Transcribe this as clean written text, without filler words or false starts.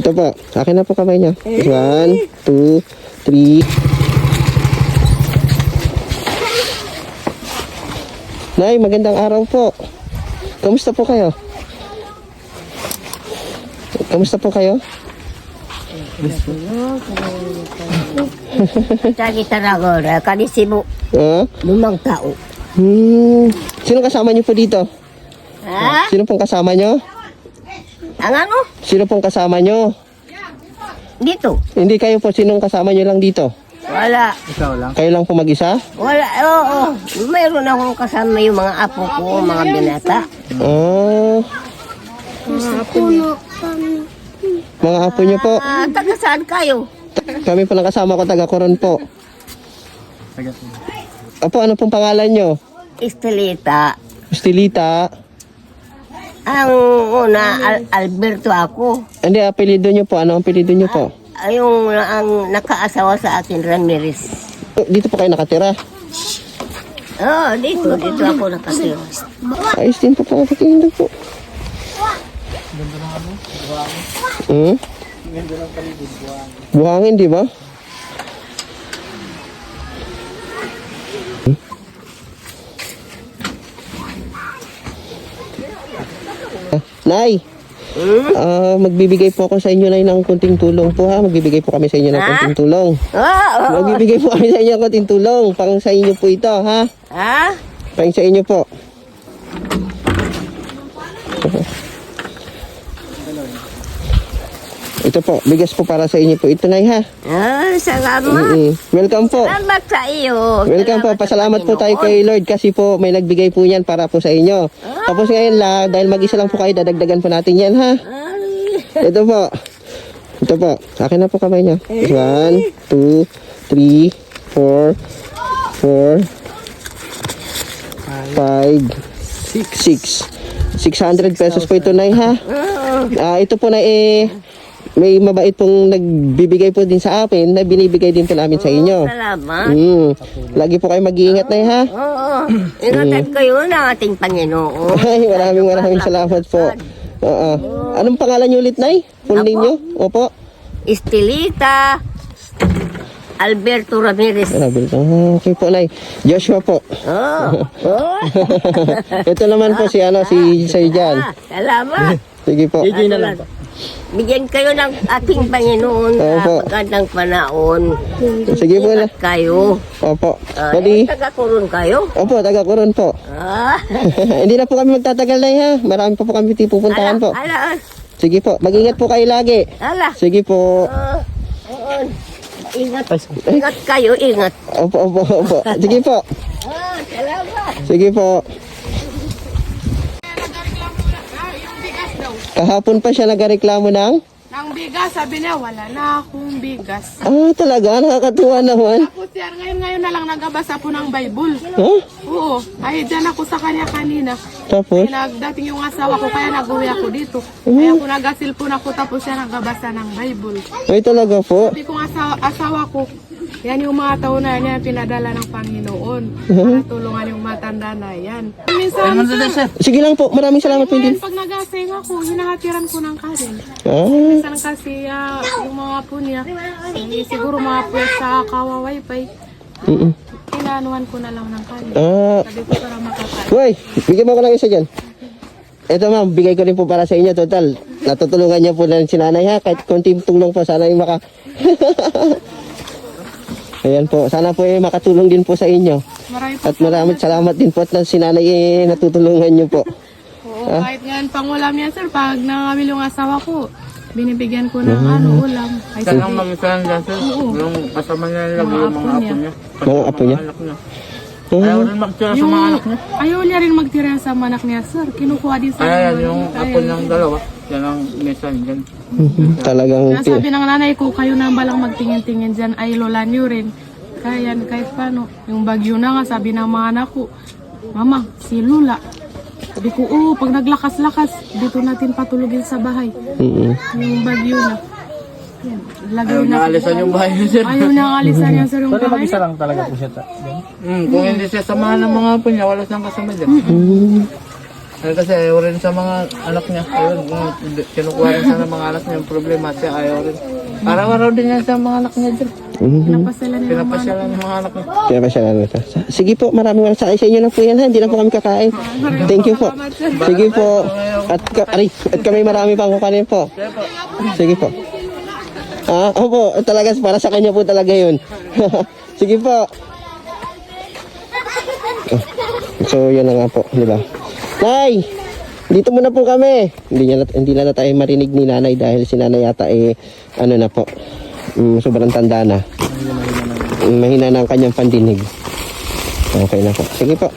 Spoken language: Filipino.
Ito po. Akin na po kamay niyo. 1, 2, 3. Nay, magandang araw po. Kamusta po kayo? Kamusta po kayo? Lagi talaga, kanisibo. Lumang tao. Sino kasama niyo po dito? Ha? Sino pong kasama niyo? Ang ano? Sino pong kasama niyo? Dito. Hindi kayo po. Sinong kasama niyo lang dito? Wala. Kayo lang po mag-isa? Wala. Oo. Mayroon akong kasama yung mga apo ko, mga binata. Mga apo niyo po. Taga saan kayo? Kami po nakasama ko, taga Coron po. Apo, ano pong pangalan niyo? Estelita. Estelita. Ang una, Alberto ako. Hindi, apelido niyo po. Ano ang apelido niyo po? Yung ang nakaasawa sa akin, Ramirez. Dito po kayo nakatira. Oo, dito ako nakatira. Ayos din po po. Patingin po. Buhangin, di ba? Nay, magbibigay po ako sa inyo Nay ng kunting tulong po ha. Magbibigay po kami sa inyo ng kunting tulong. Magbibigay po kami sa inyo ng kunting tulong. Pang sa inyo po ito ha. Ha? Pang sa inyo po. Ito po, bigas po para sa inyo po. Ito Nay ha. Salamat. Welcome po. Salamat sa iyo. Welcome po. Pasalamat po tayo kay Lord kasi po may nagbigay po yan para po sa inyo. Tapos ngayon lang, dahil mag-isa lang po kayo, dadagdagan po natin yan ha. Ito po. Ito po. Sa akin na po kamay niyo. 1, 2, 3, 4, 4, 5, 6. 600 pesos po ito Nay ha. Ito po na may mabait pong nagbibigay po din sa akin na binibigay din po namin sa inyo. Salamat. Lagi po kayo mag-iingat na ha. Oo. Ingatan kayo ng ating Panginoon. Ay, maraming salamat po. Anong pangalan niyo ulit, Nay? Full name niyo? Opo. Estelita Alberto Ramirez. Okay po, Nay. Joshua po. Ito naman po si Sir Jan. Salamat. Sige po. Bigyan kayo ng ating Panginoon Opo. sa magandang panahon. Sige po na. Ingat kayo. Opo. Pwede. Taga-Coron kayo? Opo, taga Coron po. Hindi na po kami magtatagal na ha. Marami pa po kami pupuntahan po. Sige po. Mag-ingat po kayo lagi. Sige po. Ingat kayo, ingat. Opo. Sige po. Salamat. Sige po. Kahapon pa siya nagareklamo ng? Nang bigas, sabi niya, wala na akong bigas. Talaga? Nakakatuwa naman. Tapos yan, ngayon na lang nagabasa po ng Bible. Huh? Oo, ay dyan ako sa kanya kanina. Tapos? Nagdating yung asawa ko, kaya nag-uwi ako dito. Kaya ako nagasilpon ako, tapos siya nagabasa ng Bible. Ay talaga po? Sabi kong asawa ko, yan yung mga taon na yan, pinadala ng Panginoon. Para tulungan yung matanda na yan. Minsan, Sige lang po. Maraming salamat po din. pag nag-asing ako, hinahatiran ko ng kanin. Minsan kasi yung mga po niya, siguro mga po sa kawa wifi, inanuhan ko na lang ng kanin. Sabi ko para makakain. Uy, bigyan mo ko ng isa dyan. Ito ma'am, bigay ko rin po para sa inyo. Total, natutulungan niya po na si nanay ha. Kahit konting tulong po, sana yung Ayan po, sana po makatulong din po sa inyo. At maraming salamat din po at si nanay natutulungan niyo po. Oo, kahit ngayon pangulam yan sir, pag nangamil yung asawa ko, binibigyan ko ng ulam. Ay, Saan ang mag-isang sir? Yung kasama niya lang yung mga apo niya. Mga apo niya? Anak niya. Ayaw rin magtira sa mga anak niya. Ayaw niya rin magtira sa mga anak niya sir. Kinukuha din sa Ayan, yung apo niyang dalawa. Yan ang minsan dyan. Talagang... Sabi ng nanay ko, kayo na balang magtingin-tingin dyan, ay lola niyo rin. Kaya yan, kahit paano. Yung bagyo na nga, sabi ng mga anak ko, Mama, si Lula. Sabi ko, pag naglakas-lakas, dito natin patulugin sa bahay. Yung bagyo na. Yan, lagay Ayaw na. na alisan yung bahay niya sir. Ayaw na alisan niya sir yung bahay niya. lang talaga po siya. Kung hindi siya samahan ng mga apo niya, wala siyang kasama dyan. Kasi ayaw rin sa mga anak niya. Ayun, kinukuha rin sa mga anak niya yung problema. Siya ayaw rin. Araw-araw din yan sa mga anak niya dyan. Pinapasala nila. Pinapasyalan ng mga anak niya. Kaya pa siya ano ito. Sige po, maraming sa inyo na po yan ha. Hindi na po kami kakain. Thank you po. Sige po. At kami marami pang kukanin po. Sige po. Opo, talaga para sa kanya po talaga yun. Sige po. So, yun na nga po, di ba? Nay! Dito muna po kami. Hindi na tayo marinig ni nanay dahil si nanay yata ano na po, sobrang tanda na. Mahina na ang kanyang pandinig. Okay na po. Sige po.